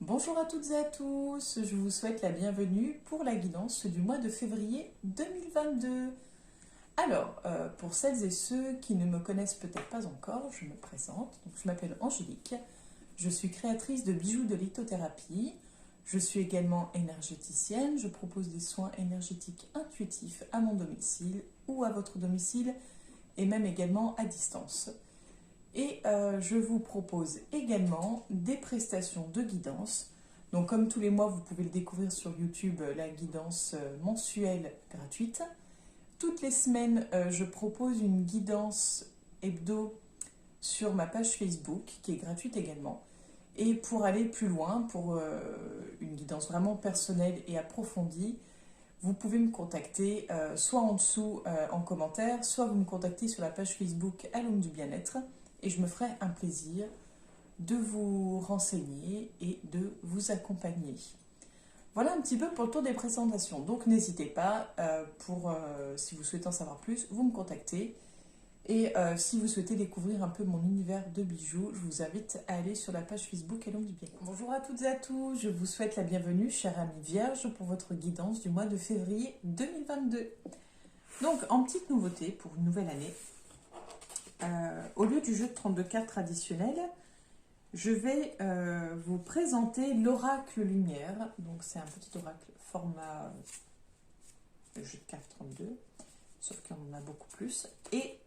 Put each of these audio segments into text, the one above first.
Bonjour à toutes et à tous, je vous souhaite la bienvenue pour la guidance du mois de février 2022. Alors, pour celles et ceux qui ne me connaissent peut-être pas encore, je me présente. Donc, je m'appelle Angélique, je suis créatrice de bijoux de lithothérapie, je suis également énergéticienne, je propose des soins énergétiques intuitifs à mon domicile ou à votre domicile et même également à distance. Et je vous propose également des prestations de guidance. Donc comme tous les mois, vous pouvez le découvrir sur YouTube, la guidance mensuelle gratuite. Toutes les semaines, je propose une guidance hebdo sur ma page Facebook, qui est gratuite également. Et pour aller plus loin, pour une guidance vraiment personnelle et approfondie, vous pouvez me contacter soit en dessous en commentaire, soit vous me contactez sur la page Facebook à l'Homme du Bien-être. Et je me ferai un plaisir de vous renseigner et de vous accompagner. Voilà un petit peu pour le tour des présentations. Donc n'hésitez pas, si vous souhaitez en savoir plus, vous me contactez. Et si vous souhaitez découvrir un peu mon univers de bijoux, je vous invite à aller sur la page Facebook à l'Homme du Bien. Bonjour à toutes et à tous, je vous souhaite la bienvenue, chère amie Vierge, pour votre guidance du mois de février 2022. Donc en petite nouveauté pour une nouvelle année, au lieu du jeu de 32 cartes traditionnel, je vais vous présenter l'oracle lumière. Donc c'est un petit oracle format jeu de cartes 32, sauf qu'il y en a beaucoup plus. Et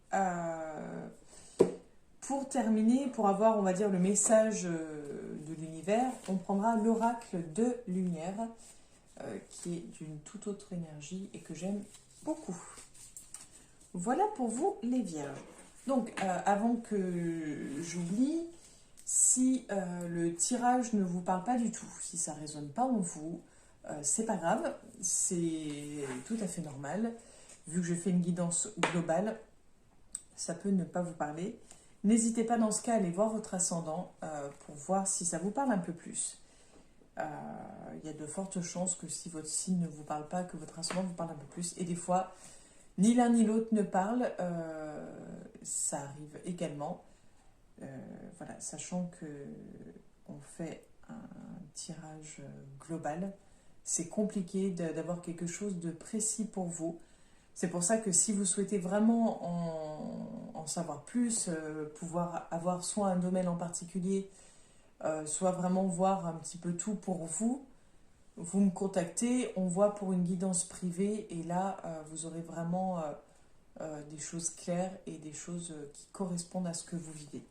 pour terminer, pour avoir, on va dire, le message de l'univers, on prendra l'oracle de lumière, qui est d'une toute autre énergie et que j'aime beaucoup. Voilà pour vous les vierges. Donc, avant que j'oublie, si le tirage ne vous parle pas du tout, si ça ne résonne pas en vous, c'est pas grave, c'est tout à fait normal. Vu que je fais une guidance globale, ça peut ne pas vous parler. N'hésitez pas dans ce cas à aller voir votre ascendant pour voir si ça vous parle un peu plus. Il y a de fortes chances que si votre signe ne vous parle pas, que votre ascendant vous parle un peu plus. Et des fois, ni l'un ni l'autre ne parle, ça arrive également. Voilà, sachant que on fait un tirage global, c'est compliqué d'avoir quelque chose de précis pour vous. C'est pour ça que si vous souhaitez vraiment en savoir plus, pouvoir avoir soit un domaine en particulier, soit vraiment voir un petit peu tout pour vous, vous me contactez, on voit pour une guidance privée et là, vous aurez vraiment des choses claires et des choses qui correspondent à ce que vous vivez.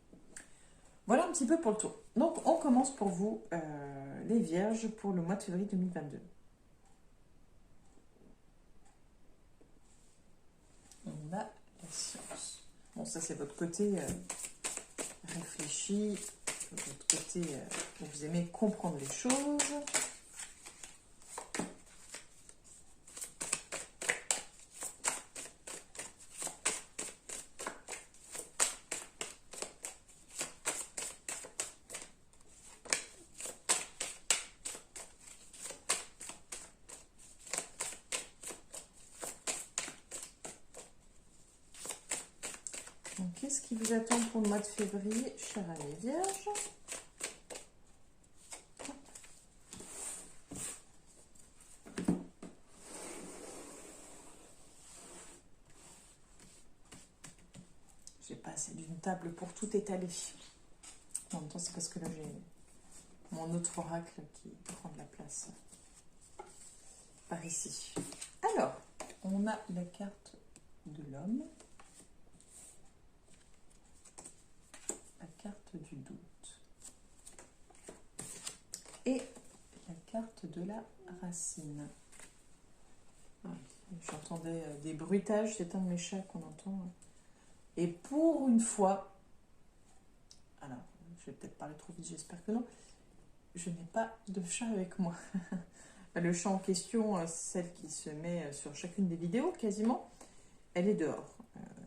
Voilà un petit peu pour le tour. Donc, on commence pour vous, les vierges, pour le mois de février 2022. On a la science. Bon, ça, c'est votre côté réfléchi, votre côté où vous aimez comprendre les choses. Donc, qu'est-ce qui vous attend pour le mois de février, chère amie Vierge? J'ai pas assez d'une table pour tout étaler. En même temps, c'est parce que là, j'ai mon autre oracle qui prend de la place par ici. Alors, on a la carte de l'homme. La carte du doute et la carte de la racine. J'entendais des bruitages, c'est un de mes chats qu'on entend. Et pour une fois, alors je vais peut-être parler trop vite, j'espère que non, je n'ai pas de chat avec moi. Le chat en question, celle qui se met sur chacune des vidéos quasiment, elle est dehors.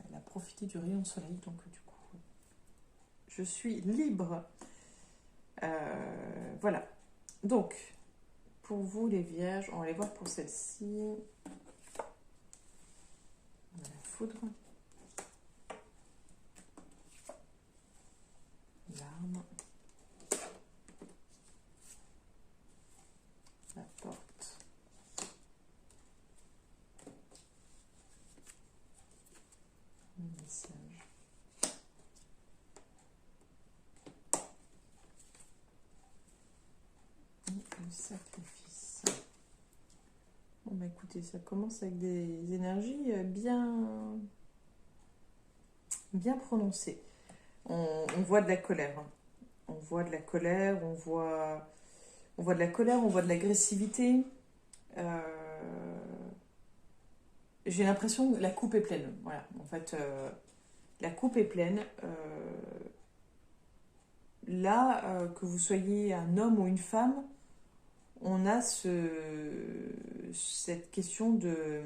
Elle a profité du rayon de soleil, donc du coup, je suis libre. Voilà. Donc, pour vous les vierges, on va aller voir pour celle-ci. On a la foudre. L'arme. Le sacrifice. Bon, bah écoutez, ça commence avec des énergies bien prononcées. On voit de la colère. Hein. On voit de la colère, on voit de la colère, on voit de l'agressivité. J'ai l'impression que la coupe est pleine. Voilà, en fait, la coupe est pleine. Là, que vous soyez un homme ou une femme, on a cette question de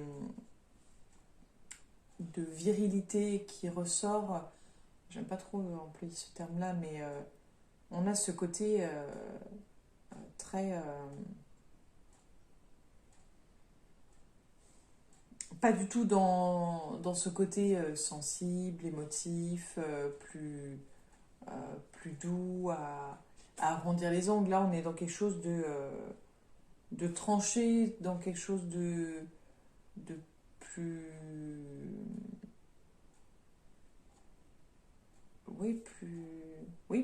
virilité qui ressort. J'aime pas trop employer ce terme-là, mais on a ce côté très... pas du tout dans ce côté sensible, émotif, plus doux, à arrondir les ongles. Là, on est dans quelque chose de tranché, dans quelque chose de plus...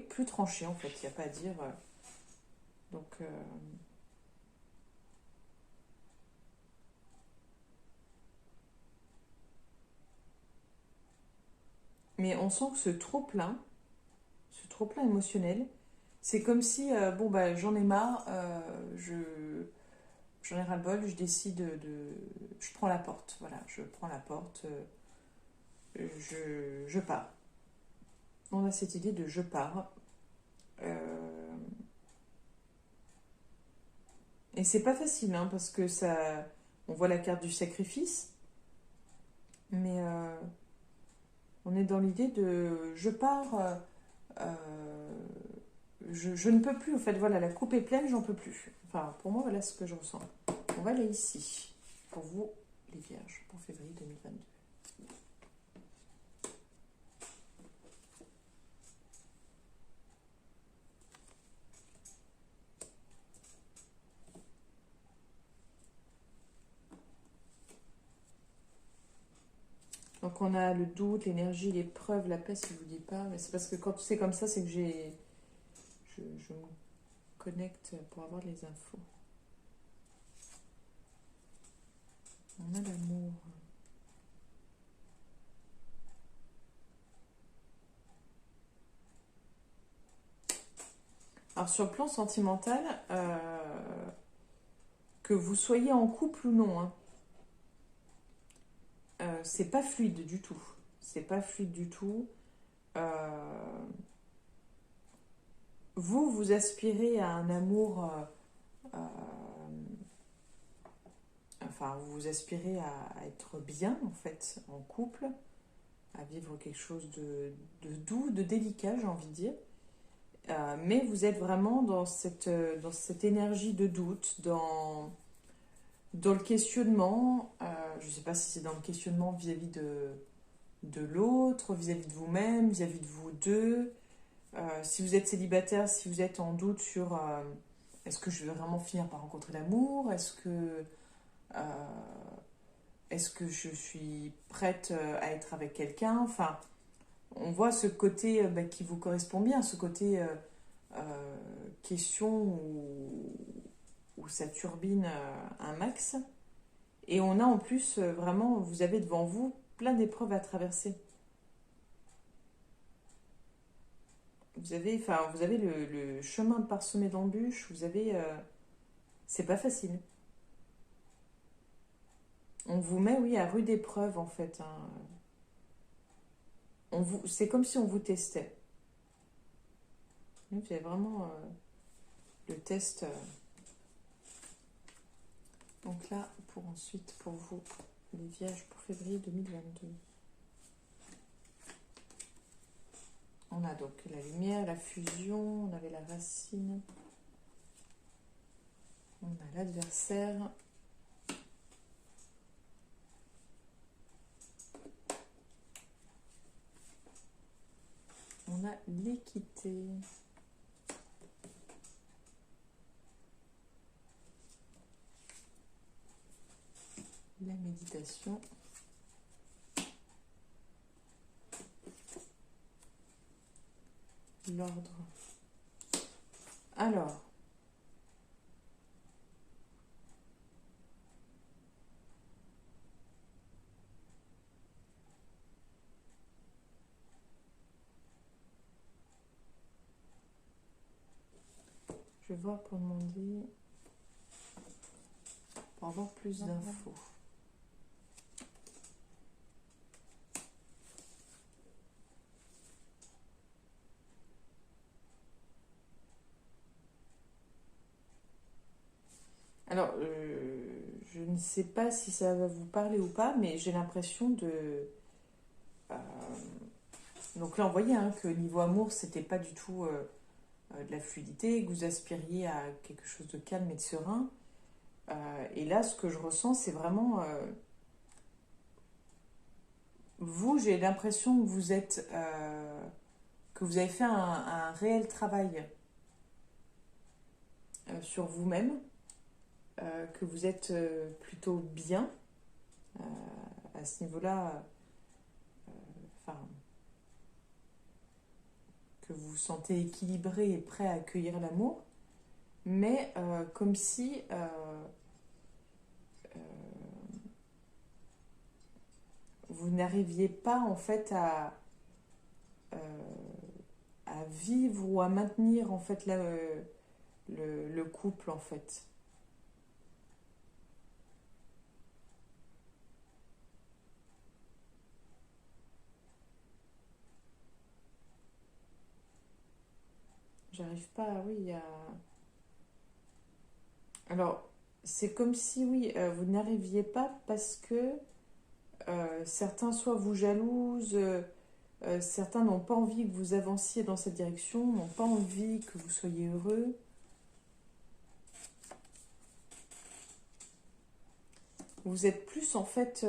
plus tranché, en fait. Il n'y a pas à dire. Donc... mais on sent que ce trop-plein émotionnel, c'est comme si, bon, bah, j'en ai marre, j'en ai ras-le-bol, je décide je prends la porte, voilà, je prends la porte, je pars. On a cette idée de je pars. Et c'est pas facile, hein, parce que ça... On voit la carte du sacrifice, mais on est dans l'idée de je pars... je ne peux plus, en fait, voilà, la coupe est pleine, j'en peux plus. Enfin, pour moi, voilà ce que je ressens. On va aller ici, pour vous, les vierges, pour février 2022. Donc on a le doute, l'énergie, l'épreuve, la paix, si je vous dis pas. Mais c'est parce que quand c'est comme ça, c'est que je me connecte pour avoir les infos. On a l'amour. Alors sur le plan sentimental, que vous soyez en couple ou non, hein, c'est pas fluide du tout. C'est pas fluide du tout. Vous aspirez à un amour... enfin, vous aspirez à être bien, en fait, en couple, à vivre quelque chose de doux, de délicat, j'ai envie de dire. Mais vous êtes vraiment dans cette énergie de doute, dans le questionnement. Je ne sais pas si c'est dans le questionnement vis-à-vis de l'autre, vis-à-vis de vous-même, vis-à-vis de vous deux. Si vous êtes célibataire, si vous êtes en doute sur est-ce que je vais vraiment finir par rencontrer l'amour, est-ce que je suis prête à être avec quelqu'un, enfin, on voit ce côté qui vous correspond bien, ce côté question où ça turbine un max. Et on a en plus vraiment, vous avez devant vous plein d'épreuves à traverser. Vous avez le chemin parsemé d'embûches, c'est pas facile. On vous met, oui, à rude épreuve en fait. Hein. C'est comme si on vous testait. Vous avez vraiment le test. Donc là, pour vous, les vierges, pour février 2022. On a donc la lumière, la fusion, on avait la racine. On a l'adversaire. On a l'équité. La méditation. L'ordre. Alors, vais voir pour demander, pour avoir plus d'infos. Alors, je ne sais pas si ça va vous parler ou pas, mais j'ai l'impression de... euh, donc là, on voyait hein, que niveau amour, c'était pas du tout de la fluidité, que vous aspiriez à quelque chose de calme et de serein. Et là, ce que je ressens, c'est vraiment... vous, j'ai l'impression que vous êtes... que vous avez fait un réel travail sur vous-même, que vous êtes plutôt bien à ce niveau-là, enfin, que vous vous sentez équilibré et prêt à accueillir l'amour, mais comme si vous n'arriviez pas en fait euh, à vivre ou à maintenir en fait le couple en fait. J'arrive pas, oui, à... Alors, c'est comme si, oui, vous n'arriviez pas parce que certains soit vous jalousent, certains n'ont pas envie que vous avanciez dans cette direction, n'ont pas envie que vous soyez heureux. Vous êtes plus, en fait,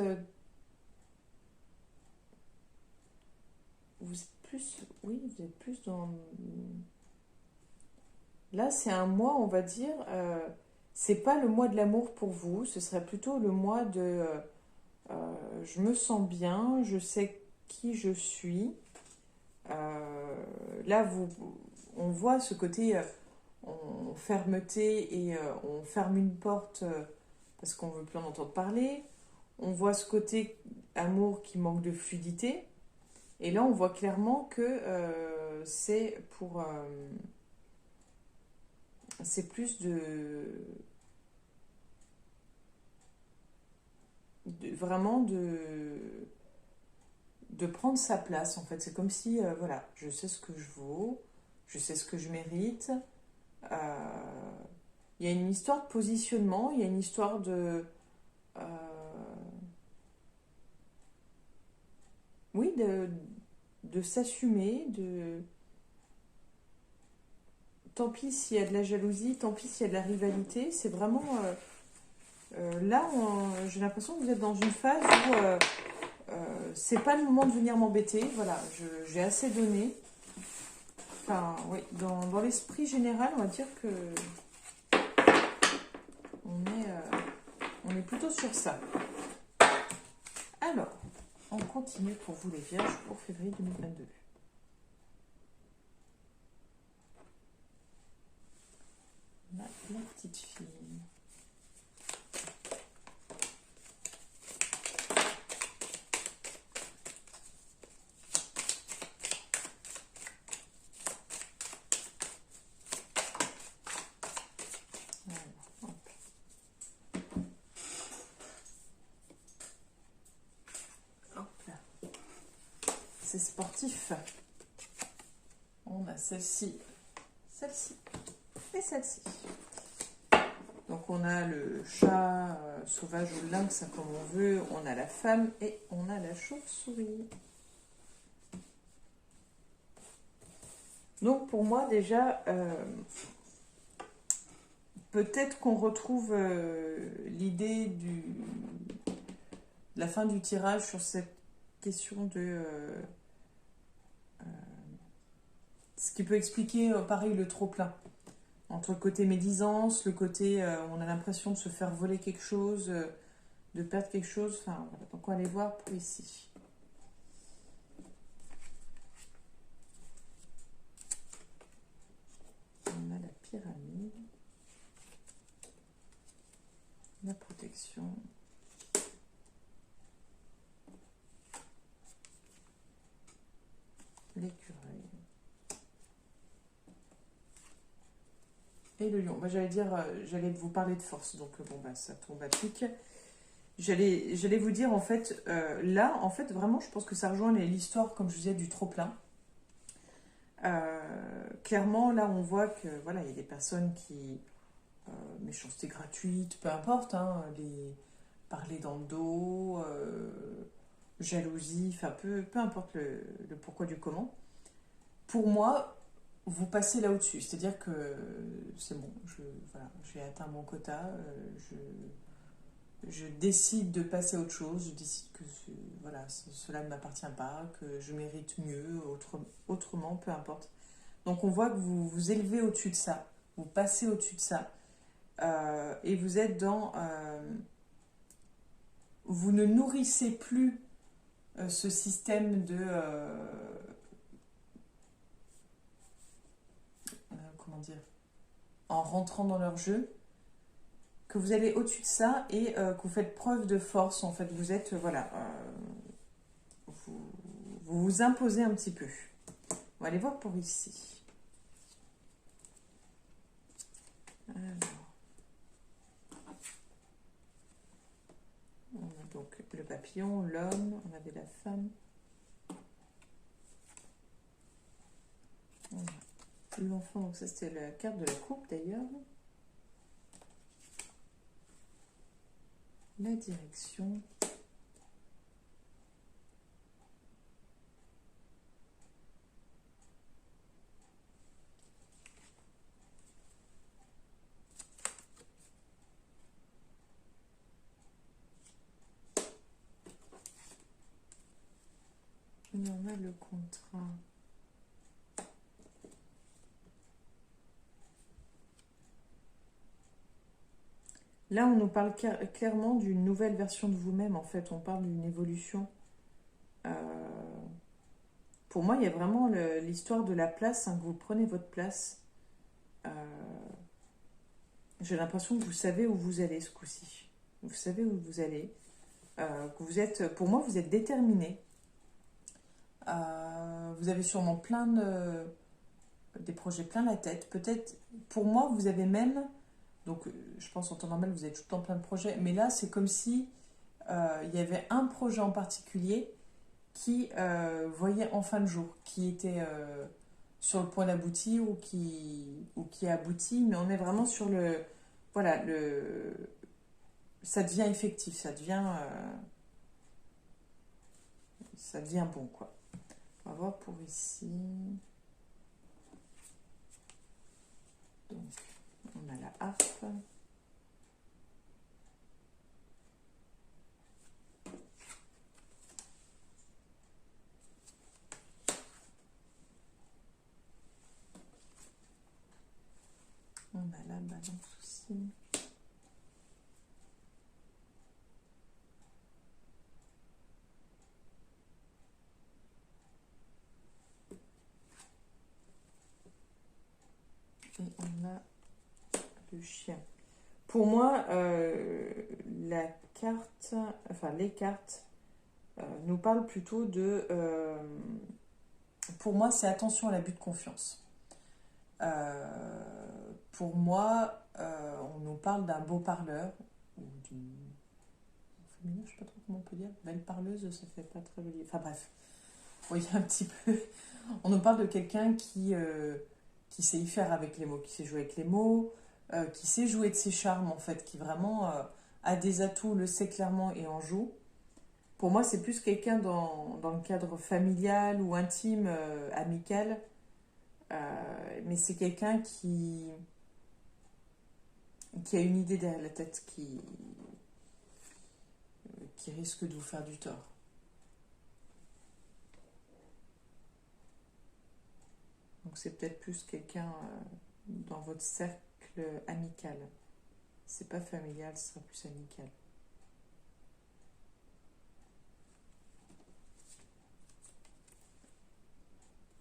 vous êtes plus, oui, vous êtes plus dans... Là, c'est un mois, on va dire, c'est pas le mois de l'amour pour vous, ce serait plutôt le mois de je me sens bien, je sais qui je suis. Là, on voit ce côté fermeté et on ferme une porte parce qu'on veut plus en entendre parler. On voit ce côté amour qui manque de fluidité. Et là, on voit clairement que c'est pour... c'est plus vraiment de prendre sa place en fait. C'est comme si, voilà, je sais ce que je vaux, je sais ce que je mérite. Il y a une histoire de positionnement, il y a une histoire euh, oui, de s'assumer, de... Tant pis s'il y a de la jalousie, tant pis s'il y a de la rivalité, c'est vraiment... là, j'ai l'impression que vous êtes dans une phase où c'est pas le moment de venir m'embêter. Voilà, j'ai assez donné. Enfin, oui, dans l'esprit général, on va dire que on est plutôt sur ça. Alors, on continue pour vous les vierges pour février 2022. La petite fille. C'est sportif. On a celle-ci, celle-ci et celle-ci. Donc on a le chat sauvage ou le lynx, comme on veut. On a la femme et on a la chauve-souris. Donc pour moi déjà, peut-être qu'on retrouve l'idée de la fin du tirage sur cette question de... ce qui peut expliquer, pareil, le trop-plein. Entre le côté médisance, le côté on a l'impression de se faire voler quelque chose, de perdre quelque chose. Enfin, voilà. Donc on va aller voir pour ici. On a la pyramide, la protection, l'écureuil, Et le lion. Bah, j'allais dire, j'allais vous parler de force, donc bon, bah, ça tombe à pic. J'allais vous dire, en fait, là, en fait, vraiment, je pense que ça rejoint l'histoire, comme je disais, du trop-plein. Clairement, là, on voit que, voilà, il y a des personnes qui... méchanceté gratuite, peu importe, hein, les parler dans le dos, jalousie, enfin, peu importe le pourquoi du comment. Pour moi, vous passez là au-dessus. C'est-à-dire que c'est bon, voilà, j'ai atteint mon quota, je décide de passer à autre chose, je décide que voilà, cela ne m'appartient pas, que je mérite mieux, autrement, peu importe. Donc on voit que vous vous élevez au-dessus de ça, vous passez au-dessus de ça, et vous êtes dans... vous ne nourrissez plus ce système de... comment dire, en rentrant dans leur jeu, que vous allez au-dessus de ça et que vous faites preuve de force. En fait, vous êtes, voilà, vous vous imposez un petit peu. On va aller voir pour ici. Alors, on a donc le papillon, l'homme, on avait la femme. On a l'enfant, donc ça c'était la carte de la coupe d'ailleurs. La direction. Et on a le contrat. Là, on nous parle clairement d'une nouvelle version de vous-même, en fait. On parle d'une évolution. Pour moi, il y a vraiment l'histoire de la place, hein, que vous prenez votre place. J'ai l'impression que vous savez où vous allez ce coup-ci. Vous savez où vous allez. Que vous êtes, pour moi, vous êtes déterminé. Vous avez sûrement des projets plein la tête. Peut-être, pour moi, vous avez même... Donc, je pense en temps normal, vous avez tout le temps plein de projets. Mais là, c'est comme si il y avait un projet en particulier qui voyait en fin de jour, qui était sur le point d'aboutir ou qui aboutit. Mais on est vraiment sur le... Voilà, ça devient effectif, ça devient bon, quoi. On va voir pour ici. Donc, on a la harpe. On a la balance aussi. Et on a le chien. Pour moi, la carte, enfin les cartes, nous parlent plutôt de... pour moi, c'est attention à l'abus de confiance. Pour moi, on nous parle d'un beau parleur, ou d'une... féminin, je sais pas trop comment on peut dire. Belle parleuse, ça fait pas très joli. Enfin bref, vous voyez un petit peu. On nous parle de quelqu'un qui sait y faire avec les mots, qui sait jouer avec les mots, qui sait jouer de ses charmes en fait, qui vraiment a des atouts, le sait clairement et en joue. Pour moi, c'est plus quelqu'un dans le cadre familial ou intime, amical, mais c'est quelqu'un qui a une idée derrière la tête qui risque de vous faire du tort. Donc c'est peut-être plus quelqu'un dans votre cercle amical. C'est pas familial, ce sera plus amical.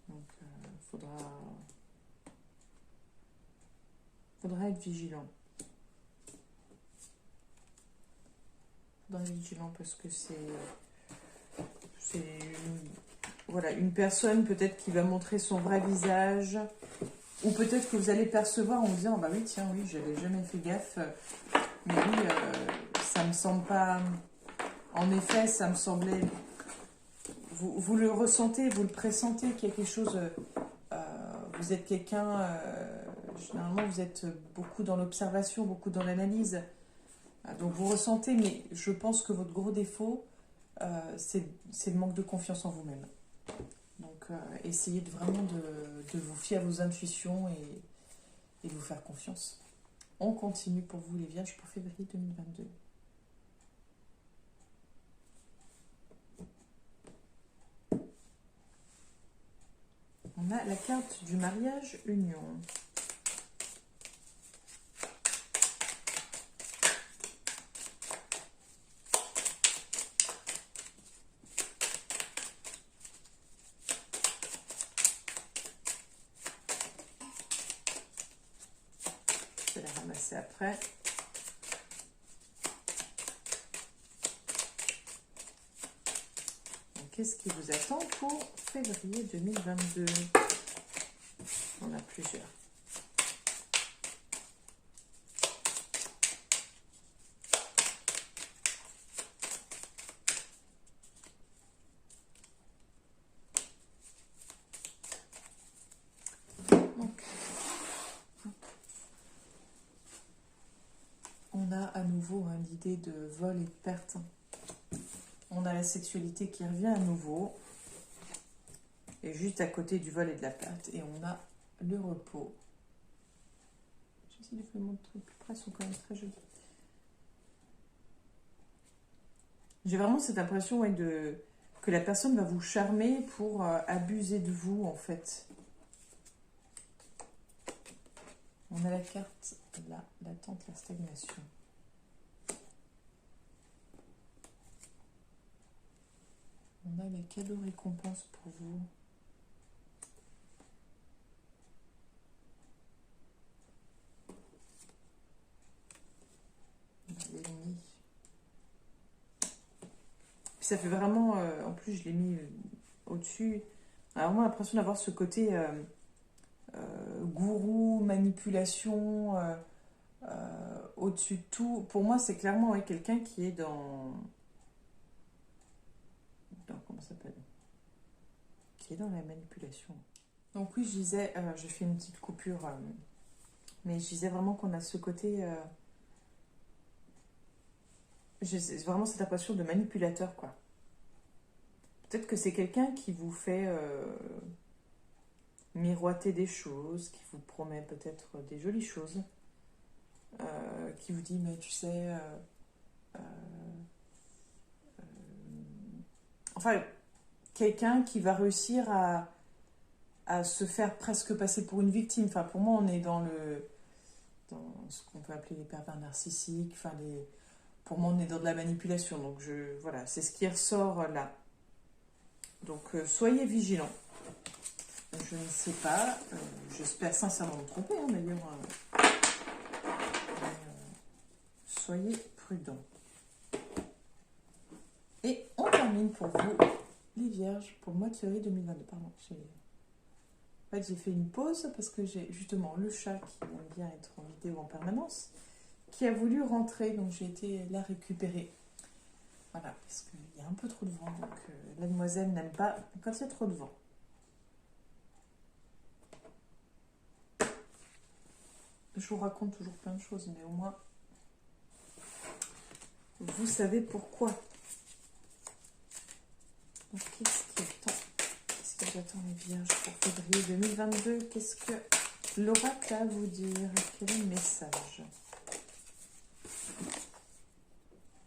Donc faudra être vigilant. Faudra être vigilant parce que c'est voilà, une personne peut-être qui va montrer son vrai visage, Ou peut-être que vous allez percevoir en vous disant, bah oui, tiens, oui, j'avais jamais fait gaffe. Mais oui, ça me semble pas... En effet, ça me semblait... Vous le ressentez, vous le pressentez qu'il y a quelque chose... vous êtes quelqu'un... généralement, vous êtes beaucoup dans l'observation, beaucoup dans l'analyse. Donc vous ressentez, mais je pense que votre gros défaut, c'est le manque de confiance en vous-même. Donc essayez vraiment de vous fier à vos intuitions et de vous faire confiance. On continue pour vous les Vierges pour février 2022. On a la carte du mariage union. Je vais la ramasser après. Qu'est-ce qui vous attend pour février 2022? On a plusieurs. Donc, on a à nouveau l'idée de vol et de perte. On a la sexualité qui revient à nouveau. Et juste à côté du vol et de la perte. Et on a le repos. J'essaie de vous montrer plus près, elles sont quand même très jolies. J'ai vraiment cette impression que la personne va vous charmer pour abuser de vous, en fait. On a la carte, là, l'attente, la stagnation. On a les cadeaux récompenses pour vous. L'ennemi. Puis ça fait vraiment, en plus je l'ai mis au-dessus, on a vraiment l'impression d'avoir ce côté gourou, manipulation, au-dessus de tout. Pour moi c'est clairement quelqu'un qui est dans comment ça s'appelle, qui est dans la manipulation. Donc oui, je disais, je fais une petite coupure, mais je disais vraiment qu'on a ce côté... j'ai vraiment cette impression de manipulateur, quoi. Peut-être que c'est quelqu'un qui vous fait miroiter des choses, qui vous promet peut-être des jolies choses, qui vous dit, mais tu sais... enfin, quelqu'un qui va réussir à se faire presque passer pour une victime. Enfin, pour moi, on est dans ce qu'on peut appeler les pervers narcissiques. Enfin, pour moi, on est dans de la manipulation. Donc, voilà, c'est ce qui ressort là. Donc, soyez vigilants. Je ne sais pas. J'espère sincèrement me tromper, hein, d'ailleurs. Soyez prudents. Et on termine pour vous, les Vierges, pour le mois de février 2022. Pardon, en fait, j'ai fait une pause parce que j'ai justement le chat qui aime bien être en vidéo en permanence, qui a voulu rentrer, donc j'ai été la récupérer. Voilà, parce qu'il y a un peu trop de vent, donc la demoiselle n'aime pas quand il y a trop de vent. Je vous raconte toujours plein de choses, mais au moins, vous savez pourquoi. Donc, qu'est-ce que j'attends les Vierges pour février 2022? Qu'est-ce que l'oracle a à vous dire? Quel est le message?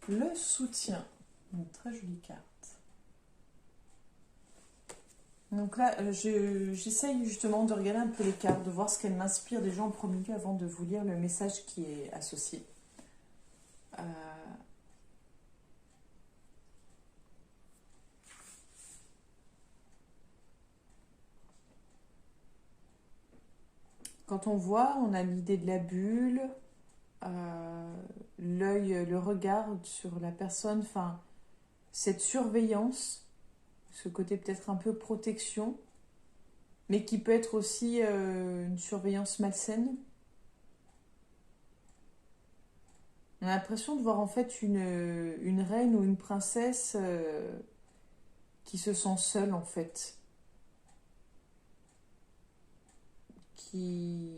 Le soutien. Une très jolie carte. Donc là, j'essaye justement de regarder un peu les cartes, de voir ce qu'elles m'inspirent déjà en premier lieu avant de vous lire le message qui est associé. Quand on voit, on a l'idée de la bulle, l'œil, le regard sur la personne, enfin, cette surveillance, ce côté peut-être un peu protection. mais qui peut être aussi une surveillance malsaine. On a l'impression de voir en fait une reine ou une princesse qui se sent seule en fait. Qui,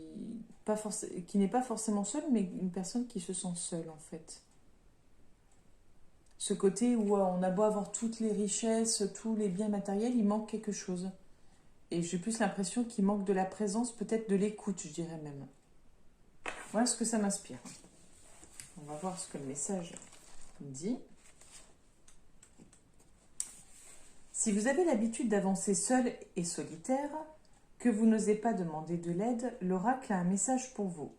qui n'est pas forcément seule, mais une personne qui se sent seule en fait. Ce côté où on a beau avoir toutes les richesses, tous les biens matériels, il manque quelque chose. Et j'ai plus l'impression qu'il manque de la présence, peut-être de l'écoute, je dirais même. Voilà ce que ça m'inspire. On va voir ce que le message dit. Si vous avez l'habitude d'avancer seul et solitaire, que vous n'osez pas demander de l'aide, l'oracle a un message pour vous.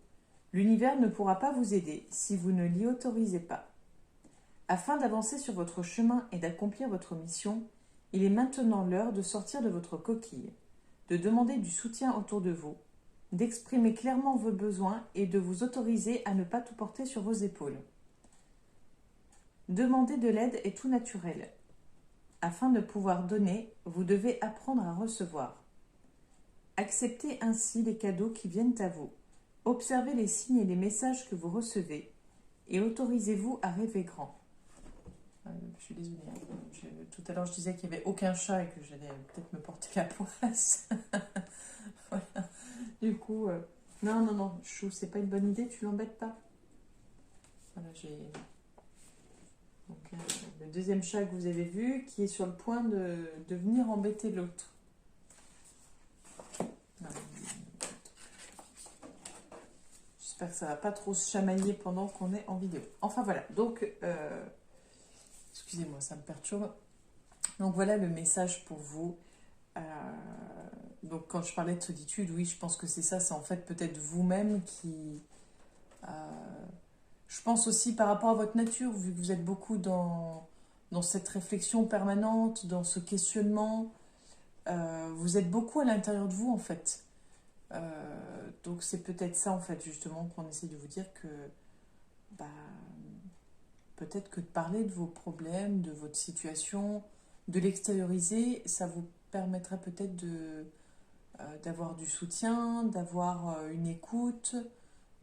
L'univers ne pourra pas vous aider si vous ne l'y autorisez pas. Afin d'avancer sur votre chemin et d'accomplir votre mission, il est maintenant l'heure de sortir de votre coquille, de demander du soutien autour de vous, d'exprimer clairement vos besoins et de vous autoriser à ne pas tout porter sur vos épaules. Demander de l'aide est tout naturel. Afin de pouvoir donner, vous devez apprendre à recevoir. Acceptez ainsi les cadeaux qui viennent à vous. Observez les signes et les messages que vous recevez et autorisez-vous à rêver grand. Je suis désolée. Tout à l'heure, je disais qu'il n'y avait aucun chat et que j'allais peut-être me porter la poisse. Voilà. Du coup, non, Chou, c'est pas une bonne idée, tu l'embêtes pas. Voilà, j'ai donc, le deuxième chat que vous avez vu qui est sur le point de venir embêter l'autre. J'espère que ça va pas trop se chamailler pendant qu'on est en vidéo. Enfin voilà, donc excusez-moi, ça me perturbe. Donc voilà le message pour vous. Donc quand je parlais de solitude, oui, je pense que c'est ça, c'est en fait peut-être vous-même qui... je pense aussi par rapport à votre nature, vu que vous êtes beaucoup dans cette réflexion permanente, dans ce questionnement, vous êtes beaucoup à l'intérieur de vous en fait. Donc c'est peut-être ça en fait justement qu'on essaie de vous dire que bah, peut-être que de parler de vos problèmes, de votre situation, de l'extérioriser, ça vous permettrait peut-être d'avoir du soutien, d'avoir une écoute,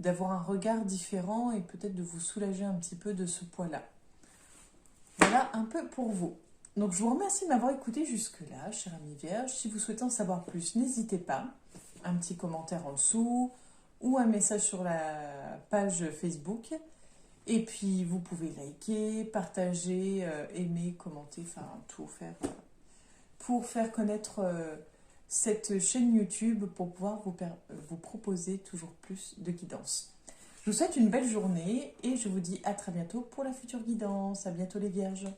d'avoir un regard différent et peut-être de vous soulager un petit peu de ce poids-là. Voilà un peu pour vous. Donc je vous remercie de m'avoir écouté jusque-là, chère amie Vierge. Si vous souhaitez en savoir plus, n'hésitez pas. Un petit commentaire en dessous ou un message sur la page Facebook. Et puis vous pouvez liker, partager, aimer, commenter, enfin tout faire pour faire connaître cette chaîne YouTube pour pouvoir vous proposer toujours plus de guidance. Je vous souhaite une belle journée et je vous dis à très bientôt pour la future guidance. À bientôt les Vierges.